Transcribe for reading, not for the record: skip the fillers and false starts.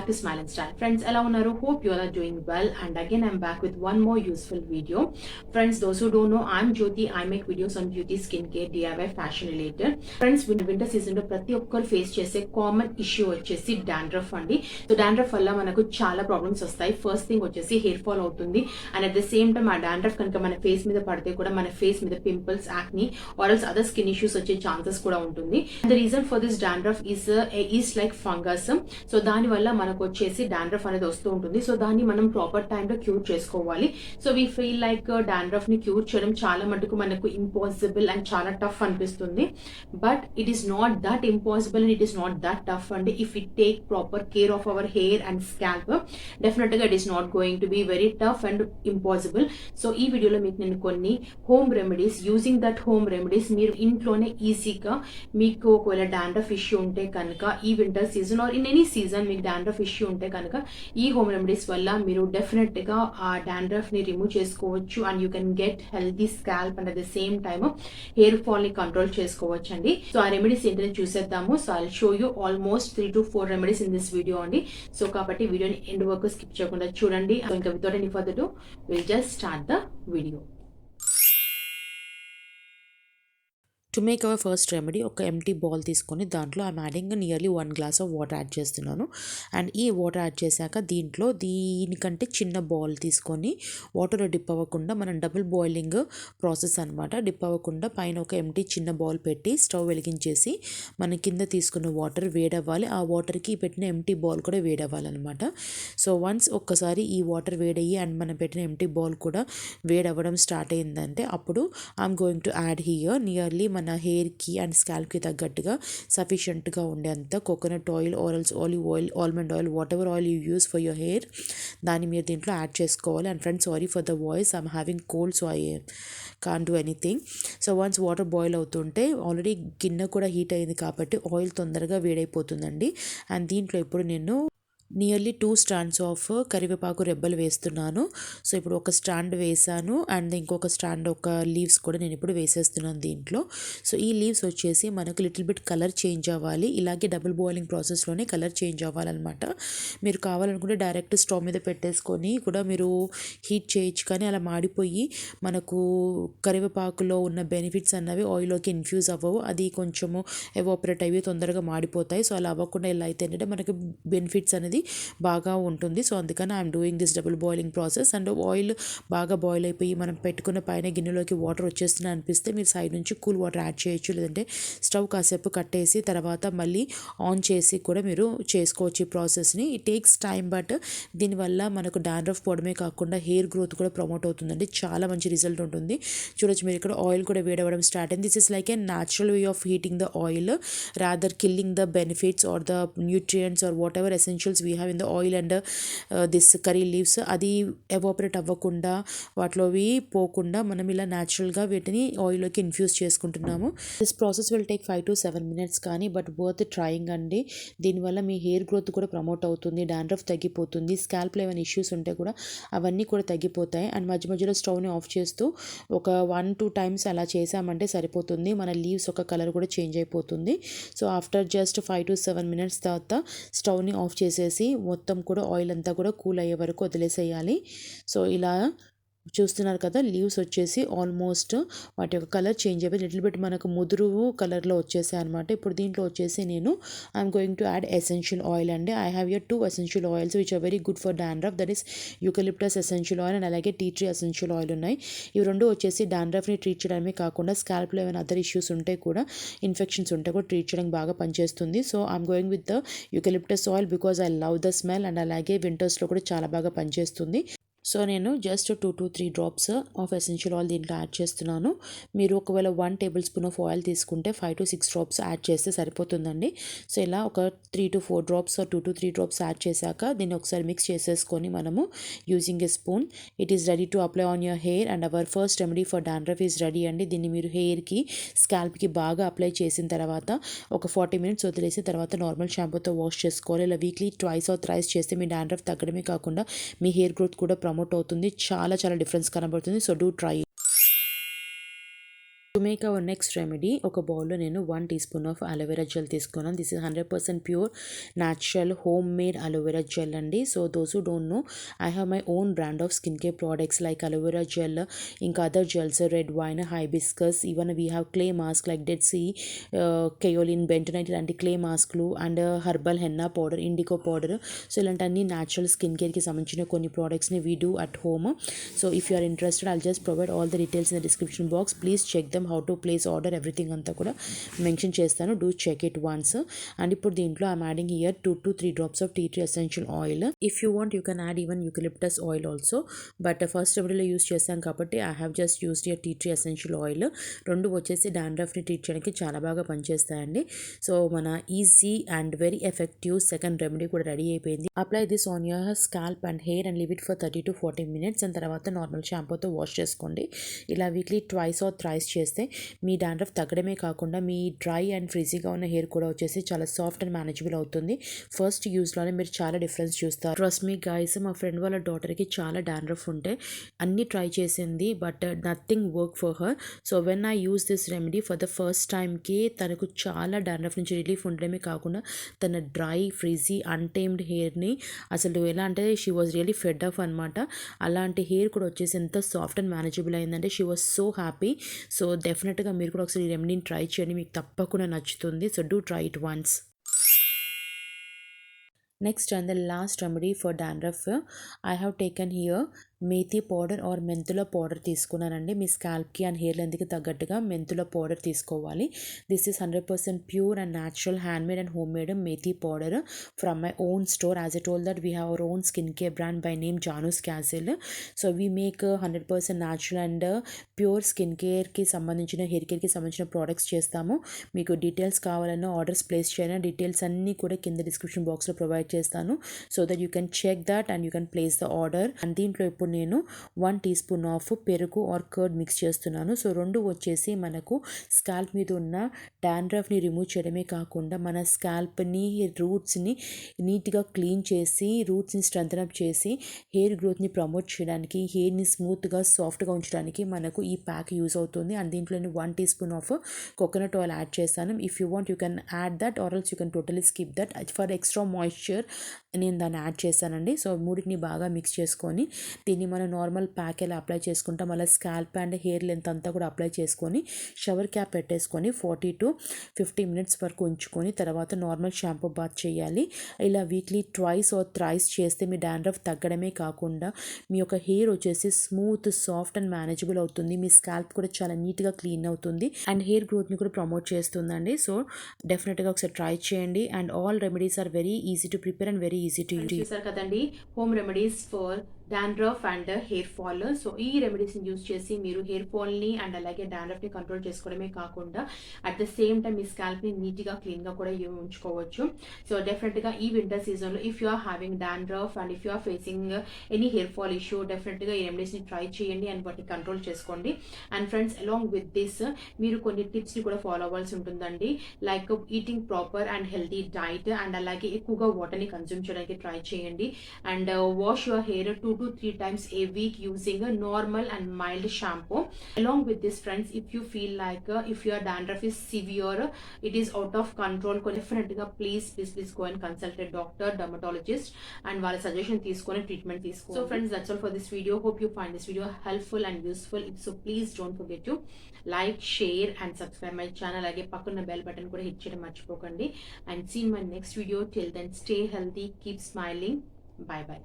back to Smile and Style. Friends, ela unnaru? Hope you all are doing well. And again, I'm back with one more useful video. Friends, those who don't know, I'm Jyoti. I make videos on beauty, skincare, DIY, fashion related. Friends, winter season lo prati okkaru face chese common issue vachesi dandruff andi. So dandruff valla manaku chaala problems vastayi. First thing vachesi hair fall avutundi, and at the same time aa dandruff kanaka mana face meeda padte kuda mana face meeda pimples, acne or else other skin issues vache chances kuda untundi. And the reason for this dandruff is like fungus. So దాని వల్ల మనకు వచ్చేసి dandruff అనేది వస్తూ ఉంటుంది. So దాన్ని మనం proper టైంలో క్యూర్ చేసుకోవాలి. So we feel like dandruff ని క్యూర్ చేయడం చాలా మటుకు మనకు ఇంపాసిబుల్ అండ్ చాలా టఫ్ అనిపిస్తుంది. But it is not that impossible and it is not that tough అండి. If it take proper care of our hair and scalp, definite గా it is not going to be very tough and impossible. So ఈ వీడియోలో మీకు నేను కొన్ని home remedies, using that home remedies మీరు ఇంట్లోనే ఈజీగా, మీకు ఒకవేళ డాండ్రఫ్ ఇష్యూ ఉంటే కనుక ఈ winter season are in any season మీకు డాండ్రఫ్ ఇష్యూ ఉంటే కనుక ఈ హోమ్ రెమెడీస్ వల్ల మీరు డెఫినెట్ గా ఆ డాండ్రఫ్ ని రిమూవ్ చేసుకోవచ్చు. And you can get healthy scalp and at the same time hair fall ని కంట్రోల్ చేసుకోవచ్చు అండి. సో ఆ రెమెడీస్ ఏంటనే చూసేద్దాము. So I show you almost 3 to 4 remedies in this video అండి. సో కాబట్టి వీడియోని ఎండ్ వరకు స్కిప్ చేయకుండా చూడండి. ఇంకా without any further do will just start the video. To make hour first remedy, ఒక ఎంటీ బౌల్ తీసుకొని దాంట్లో I'm adding nearly 1 glass of water add చేస్తున్నాను. అండ్ ఈ వాటర్ యాడ్ చేశాక దీంట్లో దీనికంటే చిన్న బౌల్ తీసుకొని వాటర్లో డిప్ అవ్వకుండా, మనం డబుల్ బాయిలింగ్ ప్రాసెస్ అనమాట, డిప్ అవ్వకుండా పైన ఒక ఎంటీ చిన్న బౌల్ పెట్టి స్టవ్ వెలిగించేసి మన కింద తీసుకున్న వాటర్ వేడవ్వాలి. ఆ వాటర్కి పెట్టిన ఎంటీ బౌల్ కూడా వేడవ్వాలన్నమాట. సో వన్స్ ఒక్కసారి ఈ వాటర్ వేడయ్యి అండ్ మనం పెట్టిన ఎంటీ బౌల్ కూడా వేడవ్వడం స్టార్ట్ అయిందంటే అప్పుడు I'm going to add here nearly మన హెయిర్కి అండ్ స్కాల్ప్కి తగ్గట్టుగా సఫిషియెంట్గా ఉండేంత coconut oil or else olive oil, almond oil, whatever oil you use for your hair, దాన్ని మీరు దీంట్లో యాడ్ చేసుకోవాలి. And friends, sorry for the voice, I'm having cold, so I can't do anything. So once water boil అవుతుంటే already గిన్నె కూడా heat అయింది కాబట్టి oil తొందరగా వేడైపోతుందండి. అండ్ దీంట్లో ఇప్పుడు నేను నియర్లీ 2 strands ఆఫ్ కరివేపాకు రెబ్బలు వేస్తున్నాను. సో ఇప్పుడు ఒక స్టాండ్ వేసాను అండ్ ఇంకొక స్టాండ్ ఒక లీవ్స్ కూడా నేను ఇప్పుడు వేసేస్తున్నాను దీంట్లో. సో ఈ లీవ్స్ వచ్చేసి మనకు లిటిల్ బిట్ కలర్ చేంజ్ అవ్వాలి. ఇలాగే డబుల్ బాయిలింగ్ ప్రాసెస్లోనే కలర్ చేంజ్ అవ్వాలన్నమాట. మీరు కావాలనుకుంటే డైరెక్ట్ స్టవ్ మీద పెట్టేసుకొని కూడా మీరు హీట్ చేయొచ్చు, కానీ అలా మాడిపోయి మనకు కరివేపాకులో ఉన్న బెనిఫిట్స్ అన్నవి ఆయిల్లోకి ఇన్ఫ్యూజ్ అవ్వవు. అది కొంచెము ఎవాపరేట్ అయ్యి తొందరగా మాడిపోతాయి. సో అలా అవ్వకుండా ఇలా అయితే ఏంటంటే మనకి బెనిఫిట్స్ అనేది బాగా ఉంటుంది. సో అందుకని I'm doing this double boiling process. And oil బాగా బాయిల్ అయిపోయి మనం పెట్టుకున్న పైన గిన్నెలోకి వాటర్ వచ్చేస్తున్నాయి అనిపిస్తే మీరు సైడ్ నుంచి కూల్ వాటర్ యాడ్ చేయొచ్చు, లేదంటే స్టవ్ కాసేపు కట్టేసి తర్వాత మళ్ళీ ఆన్ చేసి కూడా మీరు చేసుకోవచ్చు ఈ ప్రాసెస్ని. ఇట్ టేక్స్ టైం, బట్ దీనివల్ల మనకు డాండ్రఫ్ పోవడమే కాకుండా హెయిర్ గ్రోత్ కూడా ప్రమోట్ అవుతుందండి. చాలా మంచి రిజల్ట్ ఉంటుంది. చూడొచ్చు మీరు ఇక్కడ ఆయిల్ కూడా వేడవడం స్టార్ట్ అయింది. This is like a natural way of heating the oil rather killing the benefits or the nutrients or whatever essentials we have in the oil and this curry leaves. అది evaporate అవ్వకుండా వాటిలోవి పోకుండా మనం ఇలా న్యాచురల్గా వీటిని ఆయిల్లోకి infuse చేసుకుంటున్నాము. This process will take 5 to 7 minutes కానీ బట్ వర్త్ ట్రయింగ్ అండి. దీనివల్ల మీ హెయిర్ గ్రోత్ కూడా ప్రమోట్ అవుతుంది, డాండ్రఫ్ తగ్గిపోతుంది, స్కాల్ప్లో ఏమైనా ఇష్యూస్ ఉంటే కూడా అవన్నీ కూడా తగ్గిపోతాయి. అండ్ మధ్య మధ్యలో స్టవ్ని ఆఫ్ చేస్తూ ఒక 1-2 times అలా చేసామంటే సరిపోతుంది. మన లీవ్స్ ఒక కలర్ కూడా చేంజ్ అయిపోతుంది. So after just 5 to 7 minutes తర్వాత స్టవ్ని ఆఫ్ చేసేసి మొత్తం కూడా ఆయిల్ అంతా కూడా కూల్ అయ్యే వరకు వదిలేసేయాలి. సో ఇలా చూస్తున్నారు కదా, లీవ్స్ వచ్చేసి ఆల్మోస్ట్ వాటి యొక్క కలర్ చేంజ్ అయిపోయి లిటిల్ బిట్ మనకు ముదురు కలర్లో వచ్చేసాయి అనమాట. ఇప్పుడు దీంట్లో వచ్చేసి నేను I'm going to add essential oil అండి. I have here 2 essential oils which are very good for dandruff. That is eucalyptus essential oil and అలాగే టీ ట్రీ ఎసెన్షియల్ ఆయిల్ ఉన్నాయి. ఇవి రెండు వచ్చేసి డాండ్రఫ్ని ట్రీట్ చేయడమే కాకుండా స్కాల్ప్లో ఏమైనా అదర్ ఇష్యూస్ ఉంటే కూడా, ఇన్ఫెక్షన్స్ ఉంటే కూడా ట్రీట్ చేయడానికి బాగా పనిచేస్తుంది. So I'm going with the eucalyptus oil because I love the smell and అలాగే వింటర్స్లో కూడా చాలా బాగా పనిచేస్తుంది. సో నేను just 2 to 3 drops of essential oil దీంట్లో యాడ్ చేస్తున్నాను. మీరు ఒకవేళ 1 tablespoon ఆఫ్ ఆయిల్ తీసుకుంటే 5 to 6 drops యాడ్ చేస్తే సరిపోతుందండి. సో ఇలా ఒక 3 to 4 drops 2 to 3 drops add చేశాక దీన్ని ఒకసారి మిక్స్ చేసేసుకొని మనము using a spoon it is ready to apply on your hair. And hour first remedy for dandruff is ready అండి. దీన్ని మీరు హెయిర్కి, స్కాల్ప్కి బాగా అప్లై చేసిన తర్వాత ఒక 40 minutes వదిలేసి తర్వాత నార్మల్ షాంపూతో వాష్ చేసుకోవాలి. ఇలా వీక్లీ 2 or 3 చేస్తే మీ డాండ్రఫ్ తగ్గడమే కాకుండా మీ హెయిర్ గ్రోత్ కూడా ప్రమోట్ అవుతుంది. చాలా చాలా డిఫరెన్స్ కనబడుతుంది. So do try. To make our next remedy ఒక బౌల్లో నేను 1 teaspoon ఆఫ్ అలోవెరా జెల్ తీసుకున్నాను. This is 100% pure natural homemade aloe vera gel అండి. So those who don't know, I have my own brand of skin care products like aloe vera gel, ఇంకా other gels, red wine, hibiscus, even we have clay mask like dead Sea, kaolin, bentonite ఇలాంటి clay మాస్క్లు, and herbal henna powder, indigo powder. So ఇలాంటి అన్ని natural skin కేర్కి సంబంధించిన కొన్ని ప్రోడక్ట్స్ని we do at home. So if you are interested, I'll just provide all the details in the description box. Please check them, how to place order, everything అంతా కూడా mention చేస్తాను. Do check it once. And ఇప్పుడు దీంట్లో I'm adding here 2 to 3 drops of tea tree essential oil. If you want you can add even eucalyptus oil also, but first రెమెడీలో use చేస్తాం కాబట్టి I have just used here tea tree essential oil. రెండు వచ్చేసి డాండ్రఫ్ని treat చేయడానికి చాలా బాగా పనిచేస్తాయండి. సో మన easy and very effective second remedy కూడా రెడీ అయిపోయింది. Apply this on your scalp and hair and leave it for 30 to 40 minutes. And తర్వాత నార్మల్ షాంపూతో వాష్ చేసుకోండి. ఇలా వీక్లీ ట్వైస్ ఆర్ థ్రైస్ చేస్తే మీ డాండ్రఫ్ తగ్గడమే కాకుండా మీ డ్రై అండ్ ఫ్రీజీగా ఉన్న హెయిర్ కూడా వచ్చేసి చాలా సాఫ్ట్ అండ్ మేనేజబుల్ అవుతుంది. ఫస్ట్ యూస్లోనే మీరు చాలా డిఫరెన్స్ చూస్తారు. ట్రస్ట్ మీ గైస్, మా ఫ్రెండ్ వాళ్ళ డాటర్కి చాలా డాండ్రఫ్ ఉంటే అన్నీ ట్రై చేసింది, but nothing work for her. So when I use this remedy for the first టైంకి తనకు చాలా డాండ్రఫ్ నుంచి రిలీఫ్ ఉండడమే కాకుండా తన డ్రై ఫ్రీజీ అన్టైమ్డ్ హెయిర్ని అసలు ఎలా అంటే she was really fed of అనమాట. అలాంటి హెయిర్ కూడా వచ్చేసి ఎంత సాఫ్ట్ అండ్ మేనేజబుల్ అయిందంటే she was so happy. So డెఫినెట్గా మీరు కూడా ఒకసారి ఈ రెమెడీని ట్రై చేయండి, మీకు తప్పకుండా నచ్చుతుంది. So do try it once. Next and the last remedy for dandruff, I have taken here methi powder are మెంతుల పౌడర్ తీసుకున్నానండి. మీ స్కాల్ప్కి అండ్ హెయిర్ లెంత్కి తగ్గట్టుగా మెంతుల పౌడర్ తీసుకోవాలి. This is 100% pure and natural handmade and home made methi powder from my own store. As a told that we have our own skin care brand by name Janu's castle. So we make 100% natural and pure skin కేర్కి సంబంధించిన hair కేర్కి సంబంధించిన products చేస్తాము. మీకు details కావాలన్నా orders place చేయాలన్నా details అన్నీ కూడా కింద డిస్క్రిప్షన్ బాక్స్లో ప్రొవైడ్ చేస్తాను. So that you can check that and you can place the order. And దీంట్లో ఇప్పుడు నేను 1 teaspoon ఆఫ్ పెరుగు ఆర్ కర్డ్ మిక్స్ చేస్తున్నాను. సో రెండు వచ్చేసి మనకు స్కాల్ప్ మీద ఉన్న డాండ్రఫ్ని రిమూవ్ చేయడమే కాకుండా మన స్కాల్ప్ని, రూట్స్ని నీట్గా క్లీన్ చేసి, రూట్స్ని స్ట్రెంథన్ అప్ చేసి, హెయిర్ గ్రోత్ని ప్రమోట్ చేయడానికి, హెయిర్ని స్మూత్గా సాఫ్ట్గా ఉంచడానికి మనకు ఈ ప్యాక్ యూజ్ అవుతుంది. అండ్ దీంట్లో నేను 1 teaspoon of coconut oil add చేస్తాను. If you want you can add that or else you can totally skip that. For extra moisture నేను దాన్ని యాడ్ చేశానండి. సో మూడింటిని బాగా మిక్స్ చేసుకొని దీన్ని మనం నార్మల్ ప్యాక్ ఎలా అప్లై చేసుకుంటాం అలా స్కాల్ప్ అండ్ హెయిర్ లెంత్ అంతా కూడా అప్లై చేసుకొని షవర్ క్యాప్ పెట్టేసుకొని 40 to 50 minutes వరకు ఉంచుకొని తర్వాత నార్మల్ షాంపూ బాత్ చేయాలి. ఇలా వీక్లీ ట్వైస్ ఆర్ థ్రైస్ చేస్తే మీ డాండ్రఫ్ తగ్గడమే కాకుండా మీ యొక్క హెయిర్ వచ్చేసి స్మూత్, సాఫ్ట్ అండ్ మేనేజబుల్ అవుతుంది. మీ స్కాల్ప్ కూడా చాలా నీట్గా క్లీన్ అవుతుంది అండ్ హెయిర్ గ్రోత్ని కూడా ప్రమోట్ చేస్తుందండి. సో డెఫినెట్గా ఒకసారి ట్రై చేయండి. And all remedies are very easy to prepare and very easy to use. చూసారు కదండి, home remedies for dandruff and hair fall. So ఈ రెమెడీస్ని యూజ్ చేసి మీరు హెయిర్ ఫాల్ని అండ్ అలాగే డాండ్రఫ్ని కంట్రోల్ చేసుకోవడమే కాకుండా అట్ ద సేమ్ టైం మీ స్కాల్ప్ని నీట్గా క్లీన్గా కూడా ఉంచుకోవచ్చు. సో డెఫినెట్గా ఈ వింటర్ సీజన్లో if you are having dandruff and if you are facing any hair fall issue, డెఫినెట్గా ఈ రెమెడీస్ని ట్రై చేయండి అండ్ వాటిని కంట్రోల్ చేసుకోండి. And friends, along with this మీరు కొన్ని టిప్స్ని కూడా ఫాలో అవ్వాల్సి ఉంటుందండి. Like eating proper and healthy diet and అలాగే ఎక్కువగా వాటర్ని కన్జ్యూమ్ చేయడానికి ట్రై చేయండి. And wash your hair 2 to 3 times a week using a normal and mild shampoo. Along with this, friends, if you feel like if your dandruff is severe, it is out of control, definitely please go and consult a doctor, dermatologist, and వాళ్ళ suggestion తీసుకొని treatment తీసుకోండి. So friends, that's all for this video. Hope you find this video helpful and useful. If so, please don't forget to like, share and subscribe my channel. అలాగే పక్కన bell button కూడా hit చేయడం మర్చిపోకండి. And see you in my next video. Till then, stay healthy, keep smiling. Bye bye.